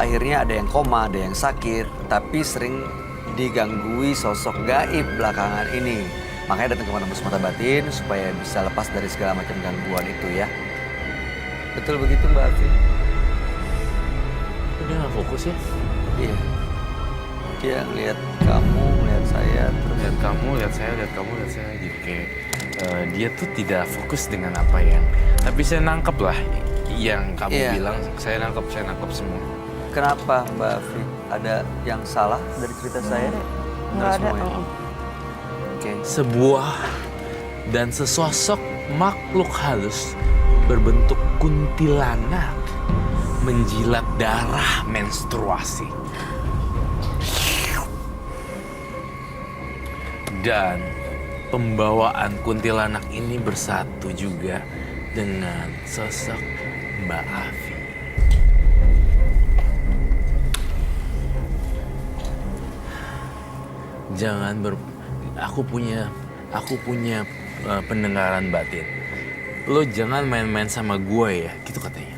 akhirnya ada yang koma, ada yang sakit, tapi sering diganggui sosok gaib belakangan ini. Makanya datang ke Menembus Mata Batin supaya bisa lepas dari segala macam gangguan itu ya. Betul begitu Mbak Afi? Udah gak fokus ya? Iya. Dia ngeliat kamu, ngeliat saya, terus Lihat kamu, lihat saya, lihat kamu, lihat saya. Jadi kayak dia tuh tidak fokus dengan apa yang... Tapi saya nangkep lah yang kamu Iya. bilang. Saya nangkep semua. kenapa Mbak Afi? Ada yang salah dari cerita saya? Nggak ada. Semua ya? Oke. Sebuah dan sesosok makhluk halus berbentuk kuntilanak menjilat darah menstruasi. Dan pembawaan kuntilanak ini bersatu juga dengan sosok Mbak Afi. Aku punya pendengaran batin. Lo jangan main-main sama gue ya, gitu katanya.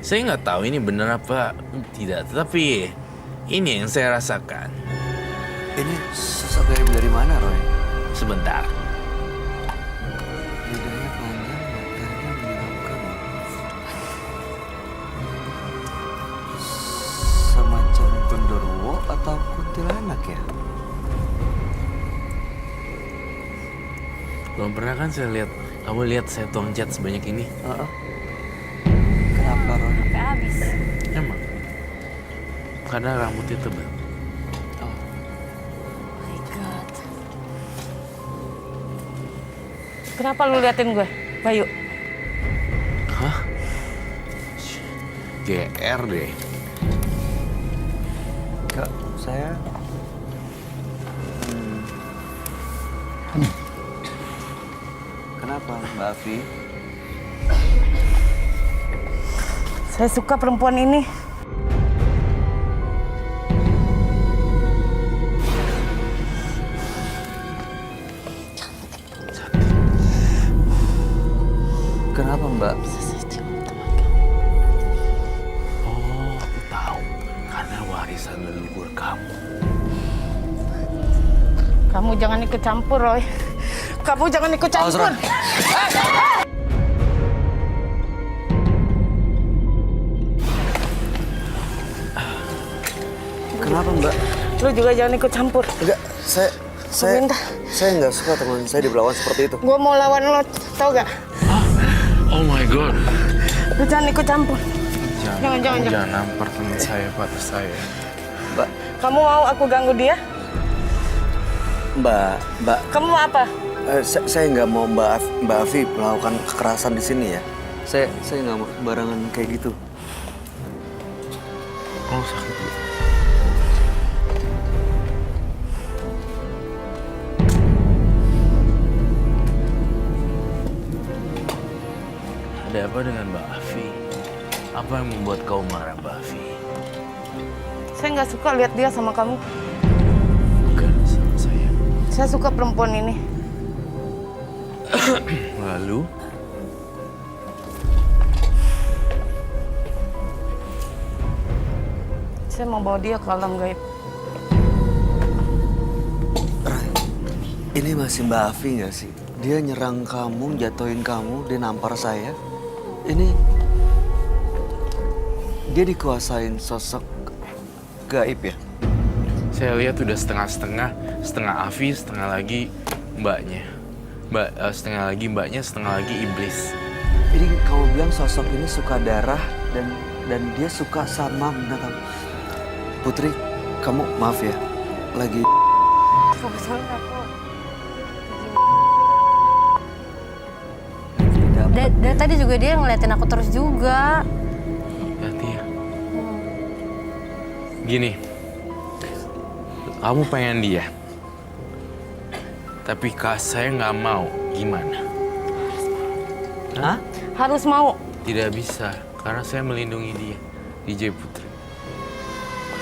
Saya nggak tahu ini benar apa tidak, tetapi ini yang saya rasakan. Ini sosok gaib dari mana, Roy? Sebentar. Lidahnya panjang, matanya menyeramkan. Semacam genderuwo atau kuntilanak ya? Belum pernah kan kamu lihat saya tuang cat sebanyak ini? Kenapa, Roy? Sampai habis. Emang. Karena rambutnya tebal. Oh, My God. Kenapa lu liatin gue, Bayu? Hah? GR deh. Kak, saya... Kenapa, Mbak Afi? Saya suka perempuan ini. Kenapa, Mbak? Oh, aku tahu. Karena warisan leluhur kamu. Kamu jangan ikut campur, Roy. Kamu jangan ikut campur. Roy. Kenapa, Mbak? Lu juga jangan ikut campur. Enggak, Minta. saya nggak suka teman saya diperlakukan seperti itu. Gue mau lawan lo, tau gak? Oh my God. Lu jangan ikut campur. Jangan. Jangan nampar teman saya, Pak, saya. Mbak, Kamu mau aku ganggu dia? Mbak, Kamu mau apa? saya nggak mau Mbak Afi melakukan kekerasan di sini ya. Saya nggak mau barangan kayak gitu. Oh, sakit ya? Ada apa dengan Mbak Afi? Apa yang membuat kau marah, Mbak Afi? Saya nggak suka lihat dia sama kamu. Bukan sama saya. Saya suka perempuan ini. Lalu? Saya mau bawa dia ke alam gaib. Ray, ini masih Mbak Afi nggak sih? Dia nyerang kamu, jatuhin kamu, dia nampar saya. Ini dia dikuasain sosok gaib ya? Saya lihat udah setengah-setengah, setengah Afi, setengah lagi mbaknya. Setengah lagi mbaknya, setengah lagi iblis. Ini kamu bilang sosok ini suka darah dan dia suka sama binatang. Putri, kamu maaf ya, lagi Kebetulan aku. Dari tadi juga dia ngeliatin aku terus juga. Hati ya. Gini, kamu pengen dia, tapi saya nggak mau. Gimana? Hah? Harus mau. Tidak bisa, karena saya melindungi dia, DJ Putri.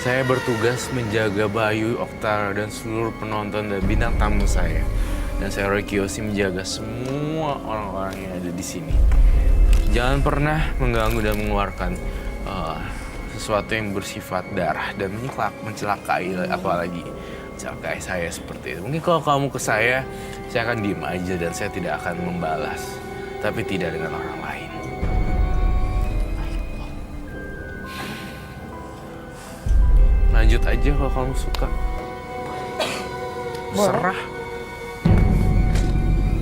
Saya bertugas menjaga Bayu, Oktar, dan seluruh penonton dan bintang tamu saya. Dan saya Roy Kiyoshi menjaga semua orang-orang yang ada di sini. Jangan pernah mengganggu dan mengeluarkan sesuatu yang bersifat darah dan mencelakai, apalagi mencelakai saya seperti itu. Mungkin kalau kamu ke saya akan diem aja dan saya tidak akan membalas. Tapi tidak dengan orang lain. Lanjut aja kalau kamu suka. Serah.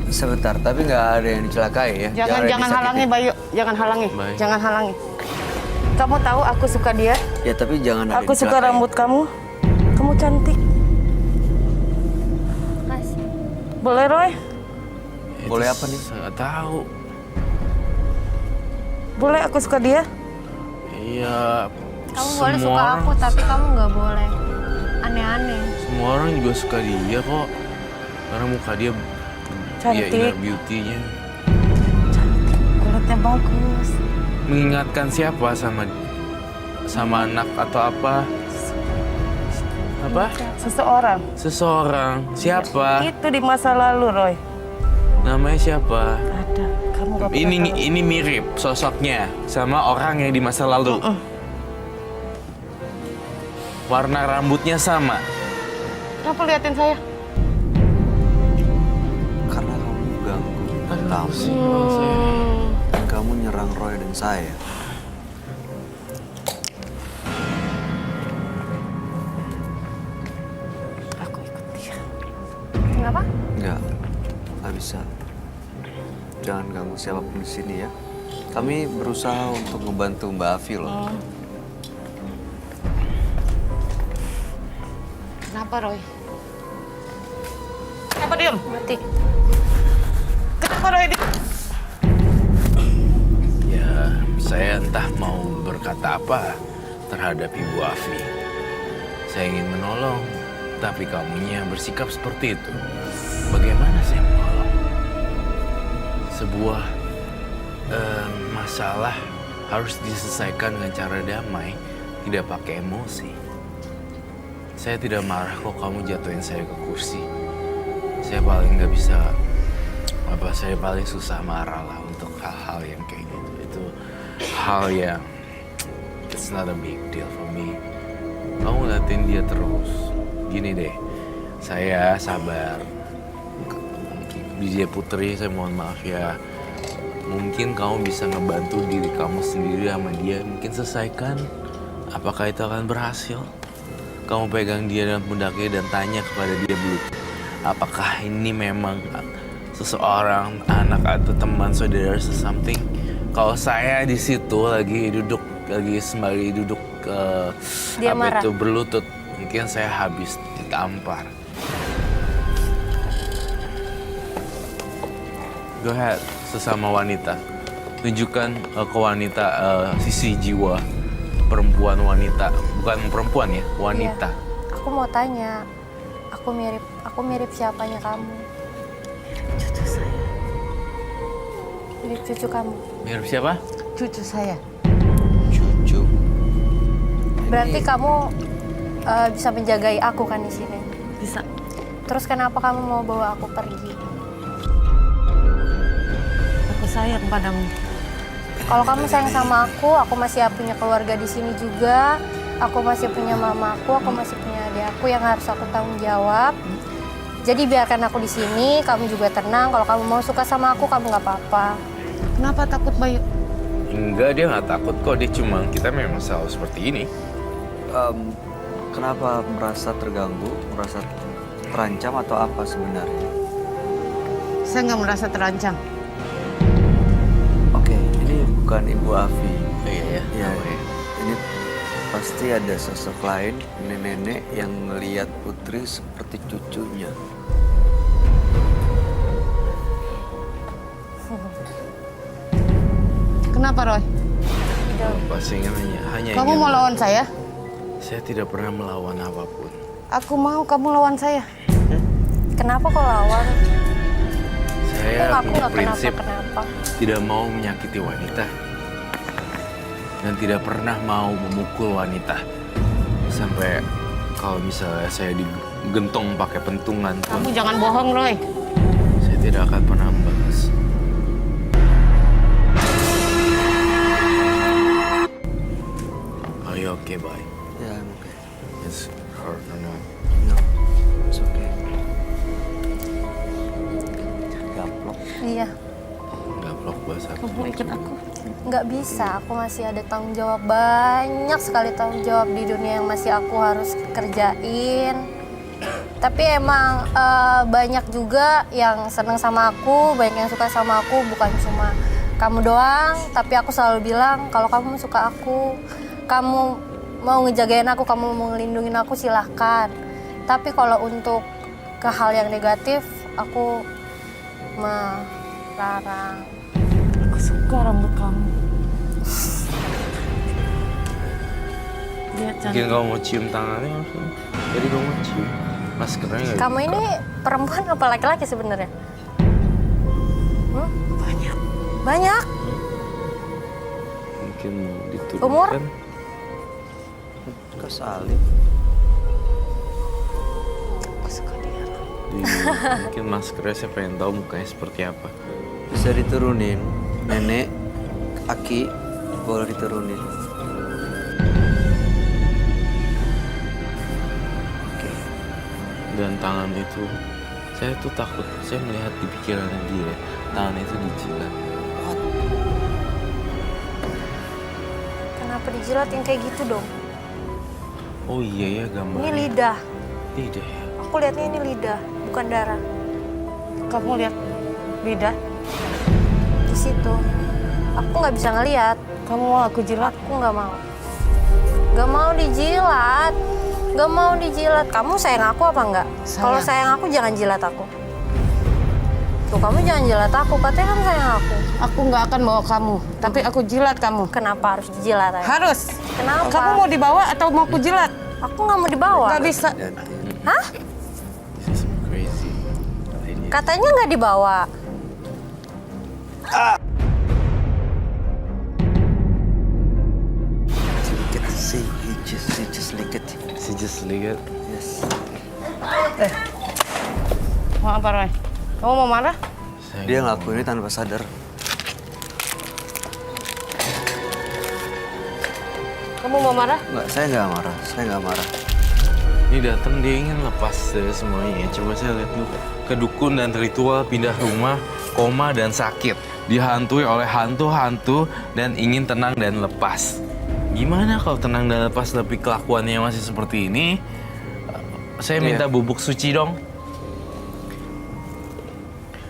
Sebentar, tapi nggak ada yang dicelakai ya? Jangan ada yang jangan disakitin. halangi Bayu, jangan halangi. Baik. Jangan halangi. Kamu tahu aku suka dia. Ya tapi jangan ada Aku yang suka dicelakai. rambut kamu. Kamu cantik. Makasih. Boleh Roy? Boleh apa nih? Saya nggak tahu. Boleh aku suka dia? Iya. Kamu boleh suka aku, tapi kamu nggak boleh aneh-aneh. Semua orang juga suka dia kok. Karena muka dia, Cantik. ya inner beauty-nya. Kulitnya bagus. Mengingatkan siapa sama anak atau apa? Apa? Seseorang. Seseorang. Siapa? Itu di masa lalu Roy. Namanya siapa? Ada. Kamu gak pernah tahu. Ini mirip sosoknya sama orang yang di masa lalu. Warna rambutnya sama. Kenapa liatin saya? Karena kamu ganggu tamu dan kamu nyerang Roy dan saya. Aku ikut dia. Kenapa? Nggak bisa. Jangan ganggu siapapun di sini ya. Kami berusaha untuk membantu Mbak Afi loh. Kenapa Roy? Kenapa diam? Mati. Kenapa Roy diam? Ya, saya entah mau berkata apa terhadap Ibu Afi. Saya ingin menolong, tapi kamunya bersikap seperti itu. Bagaimana saya menolong? Sebuah masalah harus diselesaikan dengan cara damai, tidak pakai emosi. Saya tidak marah kok kamu jatuhin saya ke kursi. Saya paling nggak bisa, saya paling susah marah lah untuk hal-hal yang kayak gitu. Itu hal yang it's not a big deal for me. Kamu ngeliatin dia terus. Gini deh, saya sabar. DJ Putri, saya mohon maaf ya. Mungkin kamu bisa ngebantu diri kamu sendiri sama dia. Mungkin selesaikan. Apakah itu akan berhasil? Kamu pegang dia dengan pundaknya dan tanya kepada dia dulu. Apakah ini memang seseorang, anak atau teman saudara something? Kalau saya di situ lagi sembari duduk Dia marah. berlutut, mungkin saya habis ditampar. Go ahead, sesama wanita. Tunjukkan ke wanita sisi jiwa perempuan wanita. Bukan perempuan ya, wanita. Iya. Aku mau tanya, aku mirip siapanya kamu? Cucu saya. Mirip cucu kamu. Mirip siapa? Cucu saya. Cucu. Berarti kamu bisa menjagai aku kan di sini. Bisa. Terus kenapa kamu mau bawa aku pergi? Aku sayang padamu. Kalau kamu sayang sama aku masih punya keluarga di sini juga. Aku masih punya mamaku, aku masih punya adik aku yang harus aku tanggung jawab. Jadi biarkan aku di sini, kamu juga tenang. Kalau kamu mau suka sama aku, kamu nggak apa-apa. Kenapa takut Bayu? Enggak, dia nggak takut kok. Dia cuma kita memang selalu seperti ini. Kenapa merasa terganggu, merasa terancam atau apa sebenarnya? Saya nggak merasa terancam. Oke, ini bukan Ibu Afi. Iya ya. Ya, ini pasti ada sosok lain, nenek-nenek yang ngelihat Putri seperti cucunya. Kenapa Roy? Pasti hanya Kamu ingin- mau lawan saya? Saya tidak pernah melawan apapun. Aku mau kamu lawan saya. Kenapa kau lawan? Saya Aku punya nggak prinsip kenapa-kenapa. tidak mau menyakiti wanita dan tidak pernah mau memukul wanita. Sampai kalau misalnya saya digentong pakai pentungan pun, Kamu jangan bohong Roy. saya tidak akan pernah membalas. Ayo Iya. Gablok bahasa. Kamu ikut aku. Nggak bisa, aku masih ada tanggung jawab. Banyak sekali tanggung jawab di dunia yang masih aku harus kerjain. Tapi emang banyak juga yang seneng sama aku, banyak yang suka sama aku, bukan cuma kamu doang. Tapi aku selalu bilang, kalau kamu suka aku, kamu mau ngejagain aku, kamu mau ngelindungin aku, silahkan. Tapi kalau untuk ke hal yang negatif, aku melarang. Aku suka rambut kamu. Lihat Mungkin cantik. kamu mau cium tangannya langsung. Jadi kamu mau cium. Maskernya nggak Kamu dibuka. ini perempuan apa laki-laki sebenarnya? Banyak. Banyak. Mungkin mau diturunkan. Umur? Kesalip. Aku suka dia. Mungkin maskernya saya pengen tahu mukanya seperti apa. Bisa diturunin. Nenek, Aki, boleh diturunin. Oke. Dan tangan itu, saya tuh takut, saya melihat di pikirannya dia, tangan itu dijilat. Kenapa dijilat yang kayak gitu dong? Oh iya ya gambarnya. Ini lidah. Tidak ya. Aku lihatnya ini lidah, bukan darah. Kamu lihat lidah? Di situ. Aku nggak bisa ngelihat. Kamu mau aku jilat? Aku nggak mau. Nggak mau dijilat. Nggak mau dijilat. Kamu sayang aku apa enggak? Sayang. Kalau sayang aku jangan jilat aku. Tuh kamu jangan jilat aku. Katanya kamu sayang aku. Aku nggak akan bawa kamu, tapi aku jilat kamu. Kenapa harus dijilat? Ayah? Harus. Kenapa? Kamu mau dibawa atau mau aku jilat? Aku nggak mau dibawa. Nggak bisa. Hah? This is crazy. Idea. Katanya nggak dibawa. Sedikit sih, just sedikit. She just lihat. Yes. Mau apa, Roy? Kamu mau marah? Dia ngelakuin ini tanpa sadar. Kamu mau marah? Enggak, saya nggak marah. Saya nggak marah. Ini datang dia ingin lepas dari semuanya. Coba saya lihat dulu. Kedukun dan ritual pindah rumah, koma dan sakit. Dihantui oleh hantu-hantu dan ingin tenang dan lepas. Gimana kalau tenang dan lepas tapi kelakuannya masih seperti ini? Saya minta bubuk suci dong.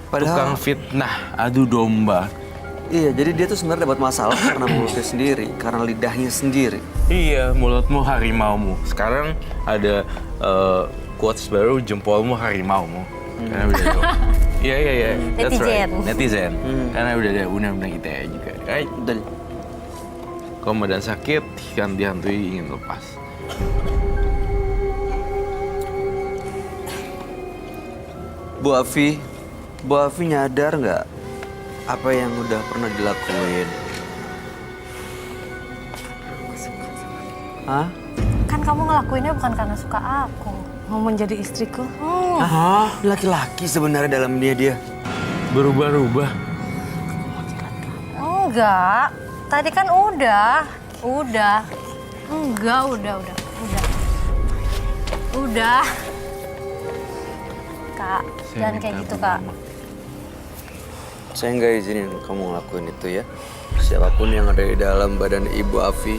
Tukang Padahal, fitnah, adu domba. iya, jadi dia tuh sebenarnya dapat masalah karena mulutnya sendiri, karena lidahnya sendiri. Iya, mulutmu harimaumu. Sekarang ada quotes baru, jempolmu harimaumu. Karena udah ada. Iya. That's right. Netizen. Karena udah ada undang-undang ITE juga. Right? Dan Koma dan sakit, kan dihantui ingin lepas. Bu Afi nyadar nggak apa yang udah pernah dilakuin? Hah? Kan kamu ngelakuinnya bukan karena suka aku. Mau menjadi istriku? Ah, laki-laki sebenarnya dalam dia. Berubah-ubah. Enggak. Tadi kan udah. Enggak, udah. Kak, Saya jangan minta kayak gitu, ampun, Kak. Mama. Saya nggak izinin kamu ngelakuin itu ya. Siapapun yang ada di dalam badan Ibu Afi.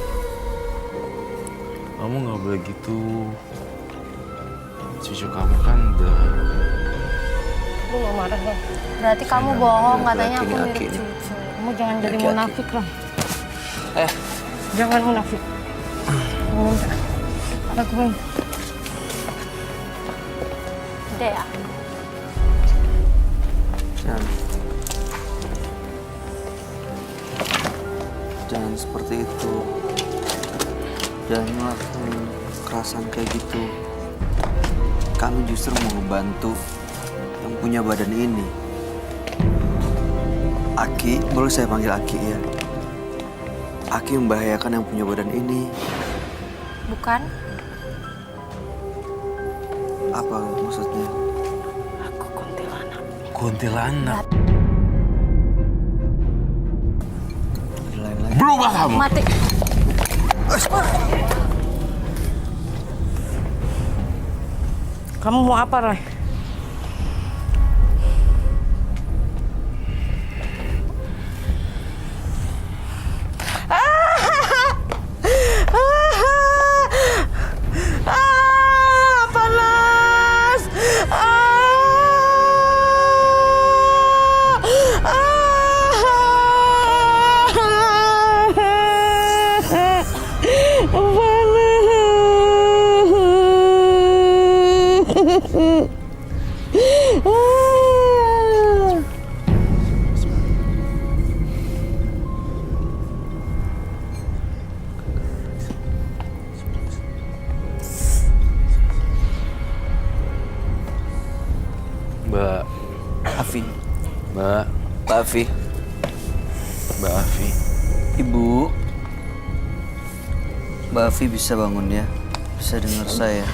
Kamu nggak boleh gitu. Cucu kamu kan udah... Kamu mau marah, Roy? Berarti kamu bohong, Laki-laki katanya aku nih, mirip laki nih. cucu. Kamu jangan jadi Laki-laki. munafik, Roy. Eh, Jangan munafik. Aku mau. Udah ya. jangan seperti itu. Jangan ngelakuin kekerasan kayak gitu. Kami justru mau ngebantu yang punya badan ini. Aki, boleh saya panggil Aki ya? Aki membahayakan yang punya badan ini. Bukan? Apa maksudnya? Aku kuntilanak. Kuntilanak. Lain lagi. Berubah kamu. Mati. Kamu mau apa, Roy? Mbak Afi. Mbak Afi. Ibu. Mbak Afi bisa bangun ya. Bisa dengar saya.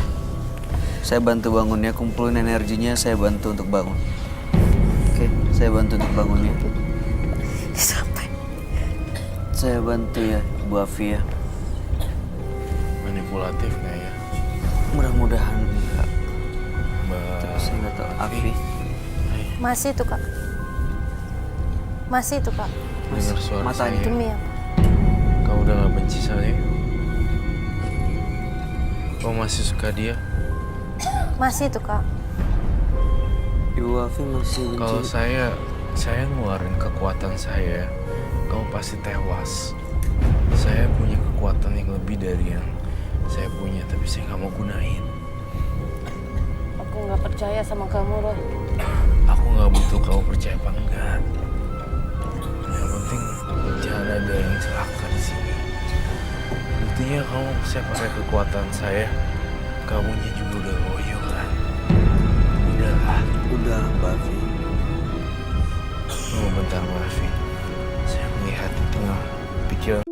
Saya bantu bangunnya, kumpulin energinya, saya bantu untuk bangun. Oke, saya bantu untuk bangunnya. Sampai. Saya bantu ya, Bu Afi ya. Manipulatif nggak ya? Mudah-mudahan enggak. Mbak Saya nggak tahu. Afi. Masih tuh kak. Masih tuh kak. Dengar suara matanya. saya. Demi apa? Kau udah gak benci saya? Kau masih suka dia? Masih tuh kak. Ibu Afi masih benci. Kalau saya ngeluarin kekuatan saya, kamu pasti tewas. Saya punya kekuatan yang lebih dari yang saya punya, tapi saya nggak mau gunain. Aku nggak percaya sama kamu, Roy. Aku nggak butuh kamu percaya apa enggak. Yang penting jangan ada yang celaka di sini. Buktinya kamu saya pakai kekuatan saya, kamunya juga udah loyo kan. Udahlah. Udah, Mbak Afi. Oh, bentar Mbak Afi. Saya melihat di tengah pikiran